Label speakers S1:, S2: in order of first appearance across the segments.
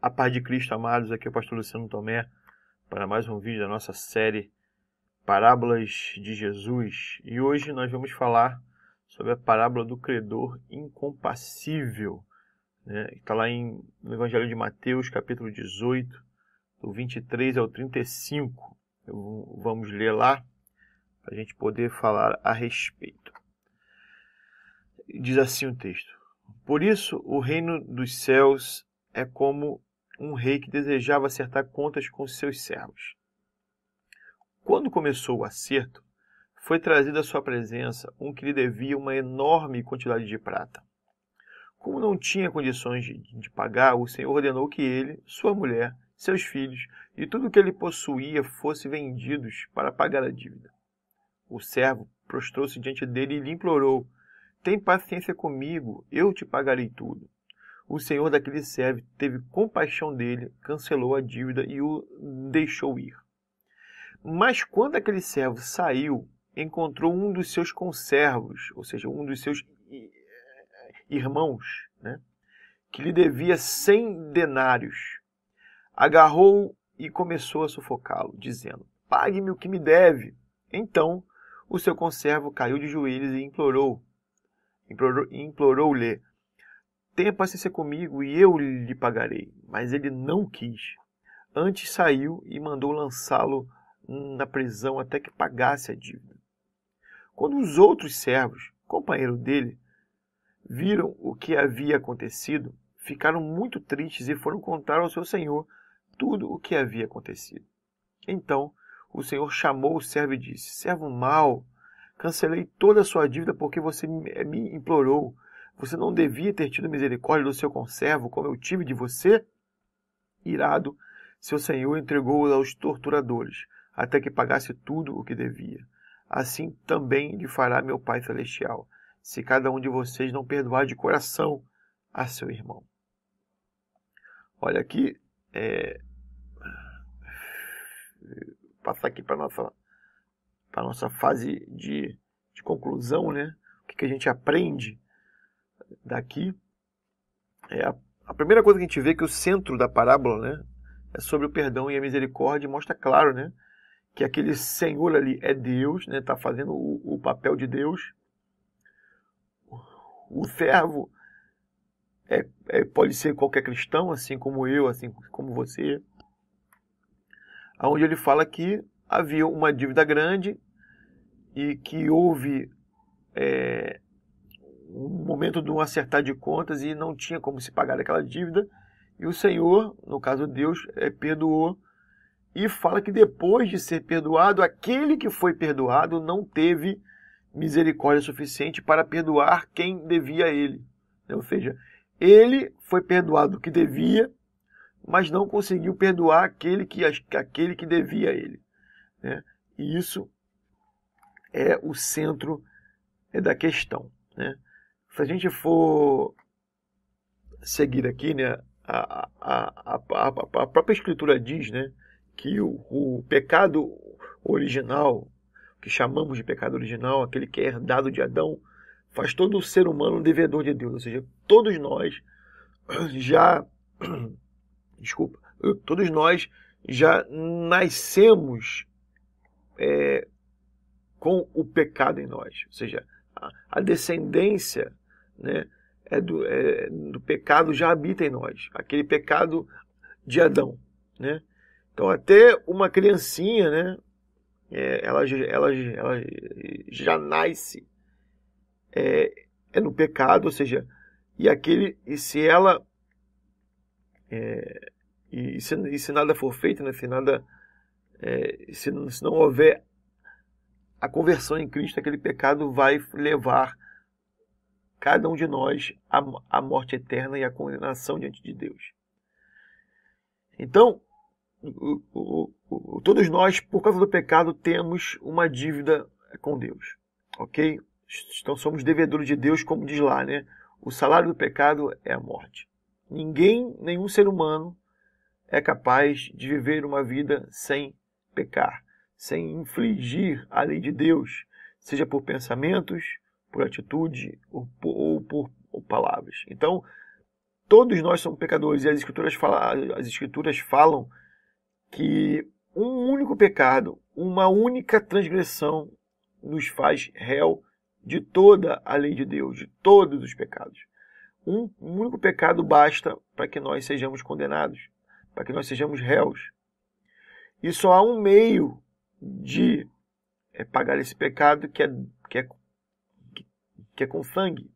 S1: A paz de Cristo, amados, aqui é o pastor Luciano Tomé, para mais um vídeo da nossa série Parábolas de Jesus. E hoje nós vamos falar sobre a parábola do credor incompassível, né? Está lá no Evangelho de Mateus, capítulo 18, do 23 ao 35. Vamos ler lá, para a gente poder falar a respeito. Diz assim o texto: Por isso, o reino dos céus é como um rei que desejava acertar contas com seus servos. Quando começou o acerto, foi trazido à sua presença um que lhe devia uma enorme quantidade de prata. Como não tinha condições de pagar, o Senhor ordenou que ele, sua mulher, seus filhos e tudo o que ele possuía fossem vendidos para pagar a dívida. O servo prostrou-se diante dele e lhe implorou: Tem paciência comigo, eu te pagarei tudo. O senhor daquele servo teve compaixão dele, cancelou a dívida e o deixou ir. Mas quando aquele servo saiu, encontrou um dos seus conservos, ou seja, um dos seus irmãos, né, que lhe devia 100 denários. Agarrou-o e começou a sufocá-lo, dizendo: Pague-me o que me deve. Então o seu conservo caiu de joelhos e implorou-lhe: Tenha paciência comigo e eu lhe pagarei. Mas ele não quis. Antes saiu e mandou lançá-lo na prisão até que pagasse a dívida. Quando os outros servos, companheiros dele, viram o que havia acontecido, ficaram muito tristes e foram contar ao seu senhor tudo o que havia acontecido. Então o senhor chamou o servo e disse: Servo mau, cancelei toda a sua dívida porque você me implorou. Você não devia ter tido misericórdia do seu conservo, como eu tive de você? Irado, seu senhor entregou-o aos torturadores, até que pagasse tudo o que devia. Assim também lhe fará meu Pai Celestial, se cada um de vocês não perdoar de coração a seu irmão. Olha aqui, passar aqui para a nossa fase de conclusão, né? O que a gente aprende daqui. A primeira coisa que a gente vê é que o centro da parábola, né, é sobre o perdão e a misericórdia, e mostra claro, né, que aquele senhor ali é Deus, né, está fazendo o papel de Deus. O servo pode ser qualquer cristão, assim como eu, assim como você, onde ele fala que havia uma dívida grande e que houve um momento de um acertar de contas e não tinha como se pagar aquela dívida, e o Senhor, no caso Deus, perdoou, e fala que depois de ser perdoado, aquele que foi perdoado não teve misericórdia suficiente para perdoar quem devia a ele. Ou seja, ele foi perdoado o que devia, mas não conseguiu perdoar aquele que devia a ele, né? E isso é o centro da questão, né? Se a gente for seguir aqui, né, a própria Escritura diz, né, que o pecado original, que chamamos de pecado original, aquele que é herdado de Adão, faz todo o ser humano um devedor de Deus. Ou seja, todos nós já nascemos com o pecado em nós. Ou seja, a descendência, né, do pecado já habita em nós. Aquele pecado de Adão, né? Então até uma criancinha, né, ela já nasce no pecado, ou seja, e se nada for feito, né, se não houver a conversão em Cristo, aquele pecado vai levar cada um de nós à morte eterna e à condenação diante de Deus. Então, todos nós, por causa do pecado, temos uma dívida com Deus, ok? Então somos devedores de Deus, como diz lá, né? O salário do pecado é a morte. Nenhum ser humano é capaz de viver uma vida sem pecar, sem infligir a lei de Deus, seja por pensamentos, por atitude ou por palavras. Então, todos nós somos pecadores, e as escrituras falam que um único pecado, uma única transgressão nos faz réu de toda a lei de Deus, de todos os pecados. Um único pecado basta para que nós sejamos condenados, para que nós sejamos réus. E só há um meio de pagar esse pecado, que é com sangue.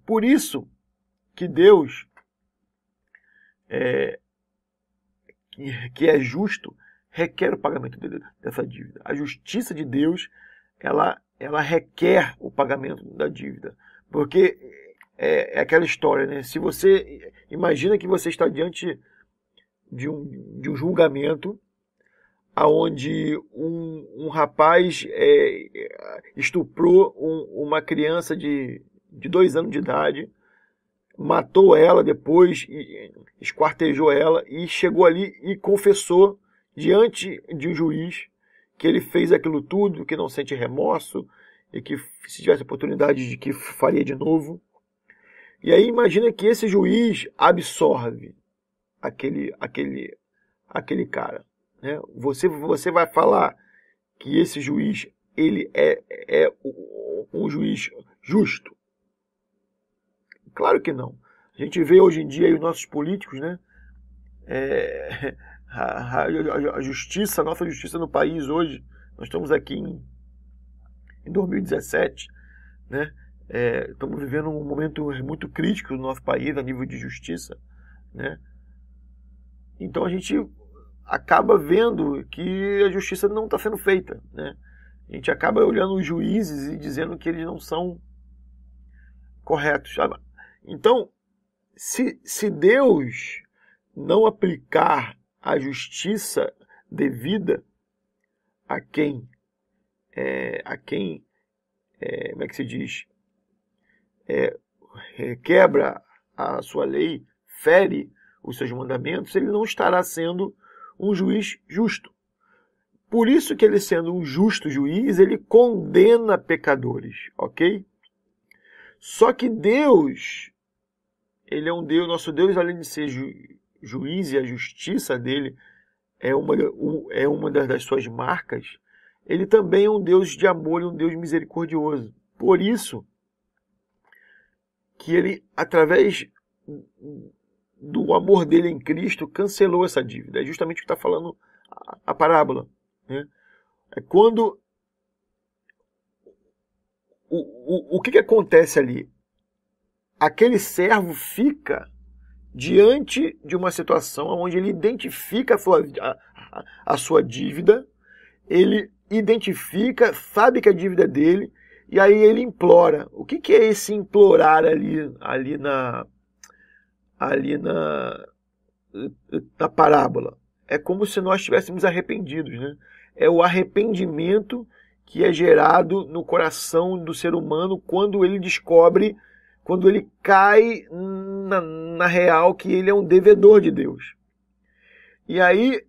S1: Por isso que Deus, que é justo, requer o pagamento dessa dívida. A justiça de Deus, ela requer o pagamento da dívida. Porque é aquela história, né? Se você imagina que você está diante de um julgamento onde um rapaz estuprou uma criança de 2 anos de idade, matou ela depois, esquartejou ela e chegou ali e confessou diante de um juiz que ele fez aquilo tudo, que não sente remorso e que, se tivesse oportunidade, de que faria de novo. E aí imagina que esse juiz absorve aquele cara, né? Você vai falar que esse juiz ele é um juiz justo? Claro que não. A gente vê hoje em dia aí os nossos políticos, né? A justiça, a nossa justiça no país hoje, nós estamos aqui em 2017, né? Estamos vivendo um momento muito crítico no nosso país a nível de justiça, né? Então a gente acaba vendo que a justiça não está sendo feita, né? A gente acaba olhando os juízes e dizendo que eles não são corretos, sabe? Então, se Deus não aplicar a justiça devida a quem, como é que se diz, quebra a sua lei, fere os seus mandamentos, ele não estará sendo um juiz justo. Por isso que ele, sendo um justo juiz, ele condena pecadores, ok? Só que Deus, ele é um Deus, nosso Deus, além de ser juiz, e a justiça dele é uma das suas marcas, ele também é um Deus de amor e um Deus misericordioso. Por isso que ele, através do amor dele em Cristo, cancelou essa dívida. É justamente o que está falando a parábola, né? É quando o que acontece ali? Aquele servo fica diante de uma situação onde ele identifica a sua dívida, ele identifica, sabe que a dívida é dele, e aí ele implora. O que é esse implorar ali na parábola? É como se nós estivéssemos arrependidos, né? É o arrependimento que é gerado no coração do ser humano quando ele descobre, quando ele cai na real que ele é um devedor de Deus. E aí,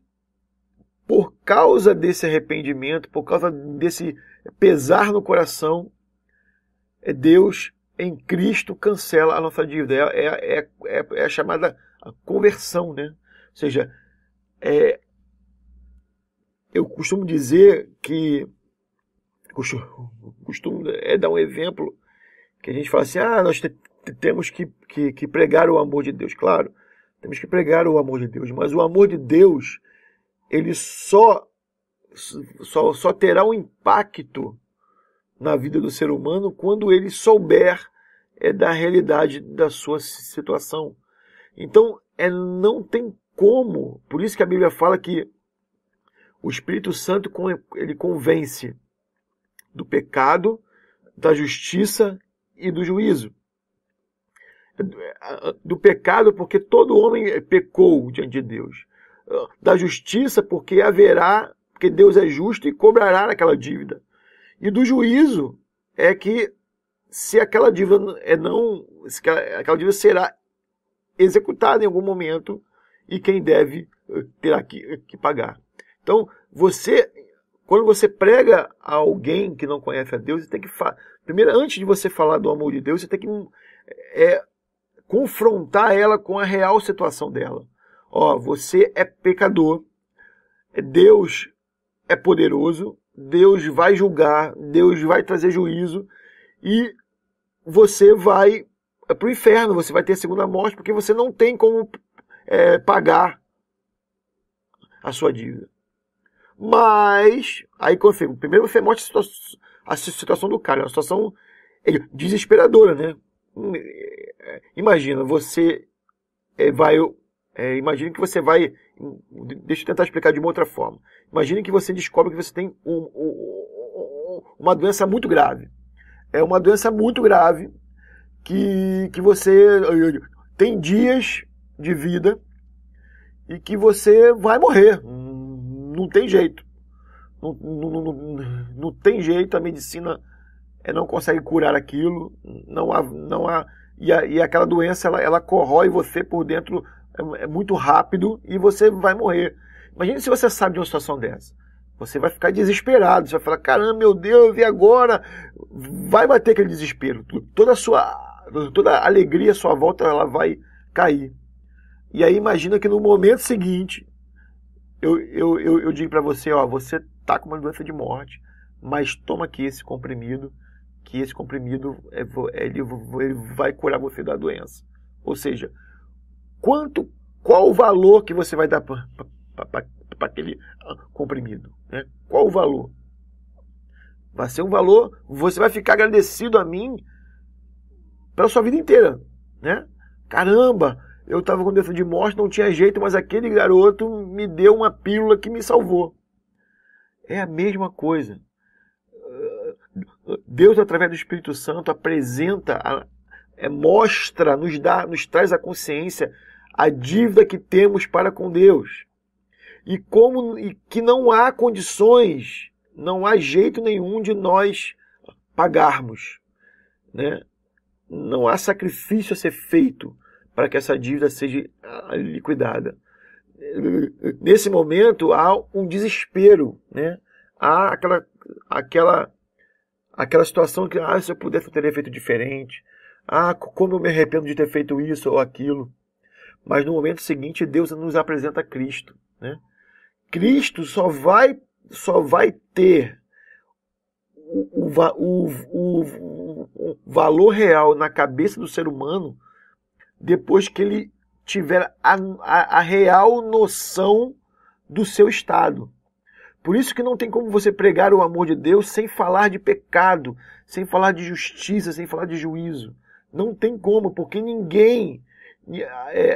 S1: por causa desse arrependimento, por causa desse pesar no coração, Deus, em Cristo, cancela a nossa dívida. É a chamada conversão, né? Ou seja, eu costumo dizer que, costumo dar um exemplo, que a gente fala assim, nós temos que pregar o amor de Deus. Claro, temos que pregar o amor de Deus, mas o amor de Deus, ele só terá um impacto na vida do ser humano quando ele souber da realidade da sua situação. Então, não tem como, por isso que a Bíblia fala que o Espírito Santo, ele convence do pecado, da justiça e do juízo. Do pecado, porque todo homem pecou diante de Deus. Da justiça, porque Deus é justo e cobrará aquela dívida. E do juízo é que se aquela dívida aquela dívida será executada em algum momento e quem deve terá que pagar. Então, quando você prega a alguém que não conhece a Deus, você tem que primeiro, antes de você falar do amor de Deus, você tem que
S2: confrontar ela com a real situação dela. Ó, você é pecador, Deus é poderoso, Deus vai julgar, Deus vai trazer juízo e você vai para o inferno, você vai ter a segunda morte porque você não tem como pagar a sua dívida. Mas, aí quando primeiro você mostra a situação do cara, é uma situação desesperadora, né? Imagina, você imagina que você vai, deixa eu tentar explicar de uma outra forma. Imagina que você descobre que você tem uma doença muito grave. É uma doença muito grave que você tem dias de vida e que você vai morrer. Não tem jeito. Não tem jeito, a medicina não consegue curar aquilo. Não há e aquela doença ela corrói você por dentro muito rápido e você vai morrer. Imagine se você sabe de uma situação dessa. Você vai ficar desesperado, você vai falar, caramba, meu Deus, e agora? Vai bater aquele desespero. Toda a alegria à sua volta ela vai cair. E aí imagina que no momento seguinte, eu digo para você, ó, você está com uma doença de morte, mas toma aqui esse comprimido, que esse comprimido ele vai curar você da doença. Ou seja, qual o valor que você vai dar para aquele comprimido? Né? Qual o valor? Vai ser um valor, você vai ficar agradecido a mim pela sua vida inteira. Né? Caramba, eu estava com doença de morte, não tinha jeito, mas aquele garoto me deu uma pílula que me salvou. É a mesma coisa. Deus, através do Espírito Santo, apresenta, mostra, nos traz a consciência a dívida que temos para com Deus. E que não há condições, não há jeito nenhum de nós pagarmos. Né? Não há sacrifício a ser feito para que essa dívida seja liquidada. Nesse momento há um desespero, né? Há aquela situação que, se eu pudesse eu teria feito diferente. Como eu me arrependo de ter feito isso ou aquilo. Mas no momento seguinte Deus nos apresenta Cristo, né? Cristo só vai ter o valor real na cabeça do ser humano depois que ele tiver a real noção do seu estado. Por isso que não tem como você pregar o amor de Deus sem falar de pecado, sem falar de justiça, sem falar de juízo. Não tem como, porque ninguém,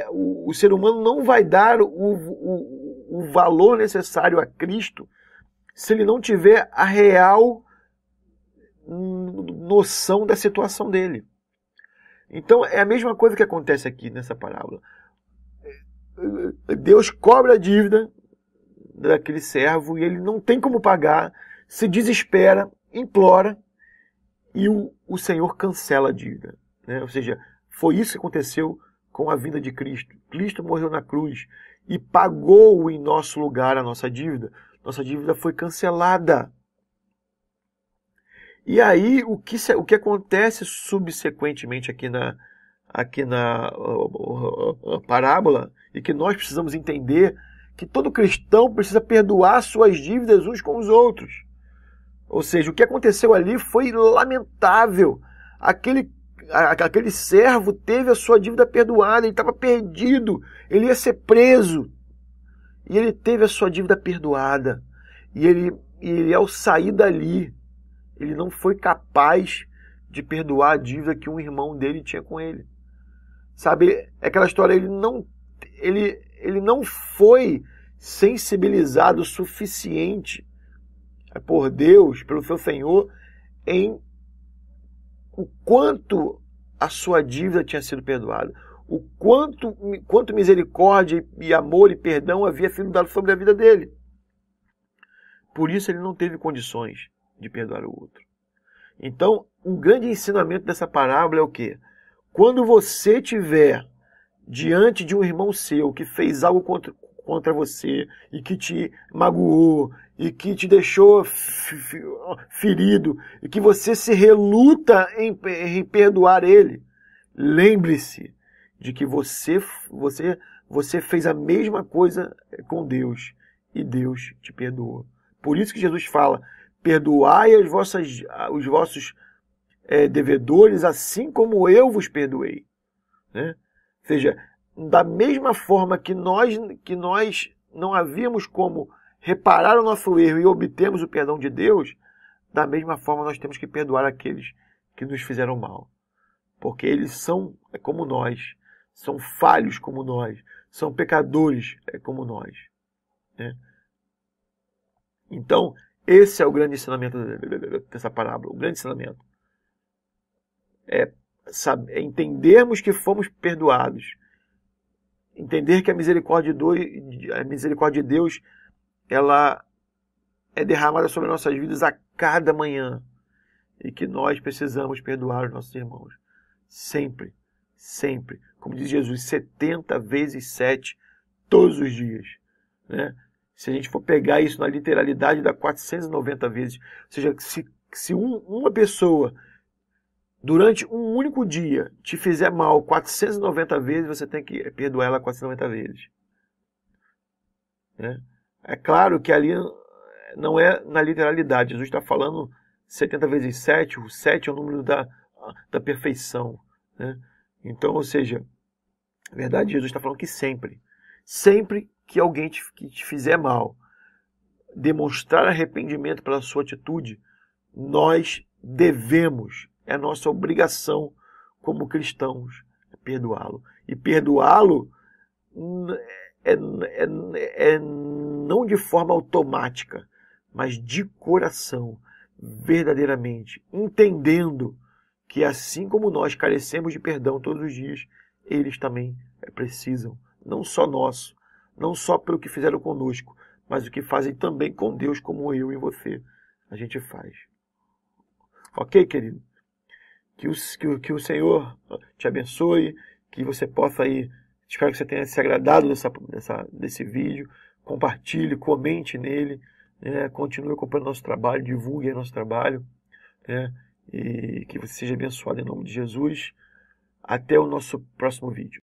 S2: o ser humano não vai dar o valor necessário a Cristo se ele não tiver a real noção da situação dele. Então é a mesma coisa que acontece aqui nessa parábola. Deus cobra a dívida daquele servo e ele não tem como pagar, se desespera, implora e o Senhor cancela a dívida. Né? Ou seja, foi isso que aconteceu com a vinda de Cristo. Cristo morreu na cruz e pagou em nosso lugar a nossa dívida. Nossa dívida foi cancelada. E aí, o que acontece subsequentemente aqui na parábola, e que nós precisamos entender, que todo cristão precisa perdoar suas dívidas uns com os outros. Ou seja, o que aconteceu ali foi lamentável. Aquele servo teve a sua dívida perdoada, ele estava perdido, ele ia ser preso. E ele teve a sua dívida perdoada. E ele ao sair dali, ele não foi capaz de perdoar a dívida que um irmão dele tinha com ele. Sabe, aquela história, ele não foi sensibilizado o suficiente por Deus, pelo seu Senhor, em o quanto a sua dívida tinha sido perdoada. O quanto misericórdia e amor e perdão havia sido dado sobre a vida dele. Por isso ele não teve condições de perdoar o outro. Então, um grande ensinamento dessa parábola é o quê? Quando você estiver diante de um irmão seu que fez algo contra você e que te magoou e que te deixou ferido e que você se reluta em perdoar ele, lembre-se de que você fez a mesma coisa com Deus e Deus te perdoou. Por isso que Jesus fala: perdoai os vossos devedores, assim como eu vos perdoei. Né? Ou seja, da mesma forma que nós não havíamos como reparar o nosso erro e obtermos o perdão de Deus, da mesma forma nós temos que perdoar aqueles que nos fizeram mal. Porque eles são como nós, são falhos como nós, são pecadores como nós. Né? Então, esse é o grande ensinamento dessa parábola. O grande ensinamento é entendermos que fomos perdoados. Entender que a misericórdia de Deus ela é derramada sobre nossas vidas a cada manhã. E que nós precisamos perdoar os nossos irmãos. Sempre, sempre. Como diz Jesus, 70 vezes 7 todos os dias. Né? Se a gente for pegar isso na literalidade, dá 490 vezes. Ou seja, se uma pessoa, durante um único dia, te fizer mal 490 vezes, você tem que perdoar ela 490 vezes. Né? É claro que ali não é na literalidade. Jesus está falando 70 vezes 7. O 7 é o número da perfeição. Né? Então, ou seja, na verdade, Jesus está falando que sempre que alguém te fizer mal, demonstrar arrependimento pela sua atitude, nós devemos, é nossa obrigação como cristãos, perdoá-lo. E perdoá-lo não de forma automática, mas de coração, verdadeiramente, entendendo que assim como nós carecemos de perdão todos os dias, eles também precisam, não só nosso, não só pelo que fizeram conosco, mas o que fazem também com Deus, como eu e você, a gente faz. Ok, querido? Que o Senhor te abençoe, que você possa aí, espero que você tenha se agradado desse vídeo, compartilhe, comente nele, né? Continue acompanhando nosso trabalho, divulgue nosso trabalho, né? E que você seja abençoado em nome de Jesus. Até o nosso próximo vídeo.